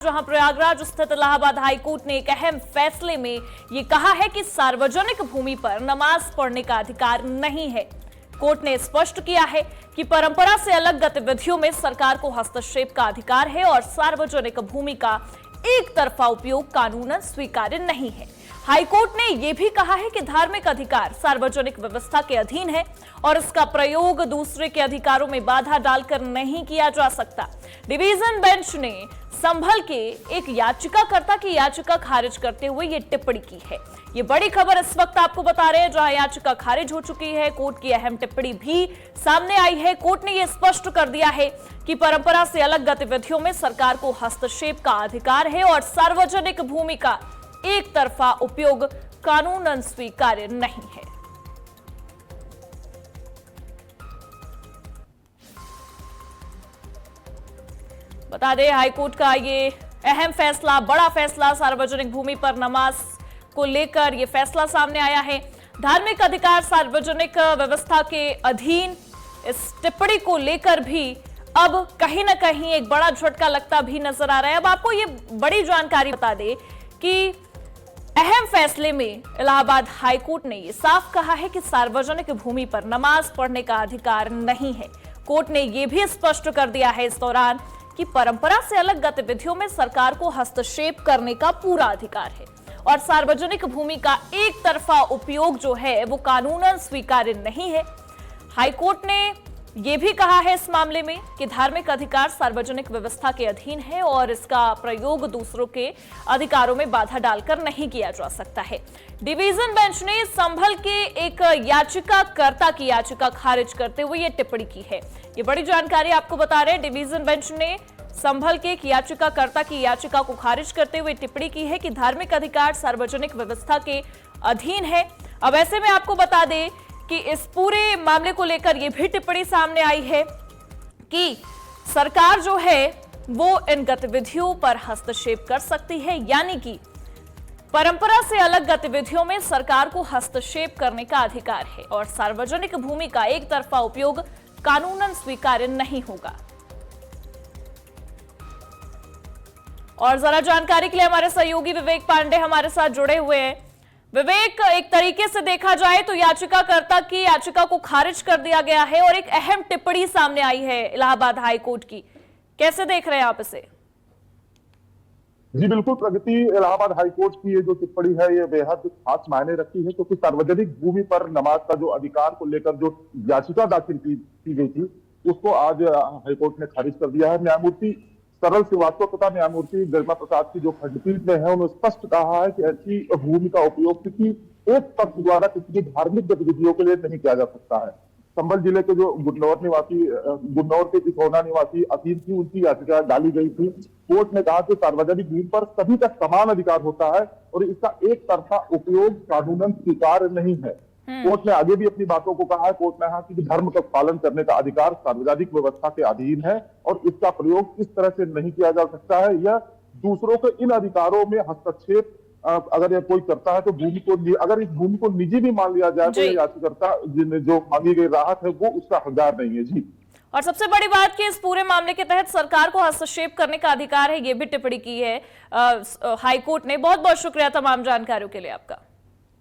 जहां प्रयागराज स्थित इलाहाबाद हाईकोर्ट ने एक अहम फैसले में ये कहा है कि सार्वजनिक भूमि पर नमाज पढ़ने का अधिकार नहीं है। कोर्ट ने स्पष्ट किया है कि परंपरा से अलग गतिविधियों में सरकार को हस्तक्षेप का अधिकार है और सार्वजनिक भूमि का एक तरफा उपयोग कानूनन स्वीकार्य नहीं है। हाईकोर्ट ने यह भी कहा है कि धार्मिक अधिकार सार्वजनिक व्यवस्था के अधीन है और इसका प्रयोग दूसरे के अधिकारों में बाधा डालकर नहीं किया जा सकता। डिवीजन बेंच ने संभल के एक याचिकाकर्ता की याचिका खारिज करते हुए ये टिप्पणी की है। ये बड़ी खबर इस वक्त आपको बता रहे हैं, जहां याचिका खारिज हो चुकी है। कोर्ट की अहम टिप्पणी भी सामने आई है। कोर्ट ने यह स्पष्ट कर दिया है कि परंपरा से अलग गतिविधियों में सरकार को हस्तक्षेप का अधिकार है और सार्वजनिक भूमि का एक तरफा उपयोग कानूनन स्वीकार्य नहीं है। बता दें, हाईकोर्ट का ये अहम फैसला, बड़ा फैसला, सार्वजनिक भूमि पर नमाज को लेकर यह फैसला सामने आया है। धार्मिक अधिकार सार्वजनिक व्यवस्था के अधीन, इस टिप्पणी को लेकर भी अब कहीं ना कहीं एक बड़ा झटका लगता भी नजर आ रहा है। अब आपको ये बड़ी जानकारी बता दें कि अहम फैसले में इलाहाबाद हाईकोर्ट ने यह साफ कहा है कि सार्वजनिक भूमि पर नमाज पढ़ने का अधिकार नहीं है। कोर्ट ने यह भी स्पष्ट कर दिया है इस दौरान कि परंपरा से अलग गतिविधियों में सरकार को हस्तक्षेप करने का पूरा अधिकार है और सार्वजनिक भूमि का एक तरफा उपयोग जो है वो कानूनन स्वीकार्य नहीं है। हाईकोर्ट ने यह भी कहा है इस मामले में कि धार्मिक अधिकार सार्वजनिक व्यवस्था के अधीन है और इसका प्रयोग दूसरों के अधिकारों में बाधा डालकर नहीं किया जा सकता है। डिवीजन बेंच ने संभल के एक याचिकाकर्ता की याचिका खारिज करते हुए यह टिप्पणी की है। ये बड़ी जानकारी आपको बता रहे हैं। डिवीजन बेंच ने संभल के एक याचिकाकर्ता की याचिका को खारिज करते हुए टिप्पणी की है कि धार्मिक अधिकार सार्वजनिक व्यवस्था के अधीन है। अब ऐसे में आपको बता दें कि इस पूरे मामले को लेकर यह भी टिप्पणी सामने आई है कि सरकार जो है वो इन गतिविधियों पर हस्तक्षेप कर सकती है, यानी कि परंपरा से अलग गतिविधियों में सरकार को हस्तक्षेप करने का अधिकार है और सार्वजनिक भूमि का एक तरफा उपयोग कानूनन स्वीकार्य नहीं होगा। और जरा जानकारी के लिए हमारे सहयोगी विवेक पांडे हमारे साथ जुड़े हुए हैं। विवेक, एक तरीके से देखा जाए तो याचिकाकर्ता की याचिका को खारिज कर दिया गया है और एक अहम टिप्पणी सामने आई है इलाहाबाद हाईकोर्ट की। कैसे देख रहे हैं आप इसे? जी बिल्कुल प्रगति, इलाहाबाद हाईकोर्ट की ये जो टिप्पणी है ये बेहद खास मायने रखती है, क्योंकि सार्वजनिक भूमि पर नमाज का जो अधिकार को लेकर जो याचिका दाखिल की गई थी उसको आज हाईकोर्ट ने खारिज कर दिया है। न्यायमूर्ति सरल श्रीवास्तव तथा न्यायमूर्ति गरिमा प्रसाद की जो खंडपीठ में है, उन्होंने स्पष्ट कहा है कि ऐसी भूमि का उपयोग किसी एक पक्ष द्वारा किसी भी धार्मिक गतिविधियों के लिए नहीं किया जा सकता है। संभल जिले के जो गुन्नौर के तिकोना निवासी अतीम थी, उनकी याचिका डाली गई थी। कोर्ट ने कहा कि सार्वजनिक भूमि पर सभी का समान अधिकार होता है और इसका एक तरफा उपयोग कानूनन स्वीकार्य नहीं है। कोर्ट ने आगे भी अपनी बातों को कहा है। कोर्ट ने कहा कि धर्म का पालन करने का अधिकार सार्वजनिक व्यवस्था के अधीन है और इसका प्रयोग इस तरह से नहीं किया जा सकता है। यह दूसरों के इन अधिकारों में हस्तक्षेप अगर यह कोई करता है तो अगर इस भूमि को निजी भी मान लिया जाए तो याचिकाकर्ता जो मांगी गई राहत है वो उसका हकदार नहीं है। जी, और सबसे बड़ी बात कि इस पूरे मामले के तहत सरकार को हस्तक्षेप करने का अधिकार है, ये भी टिप्पणी की है हाईकोर्ट ने। बहुत बहुत शुक्रिया तमाम जानकारियों के लिए आपका।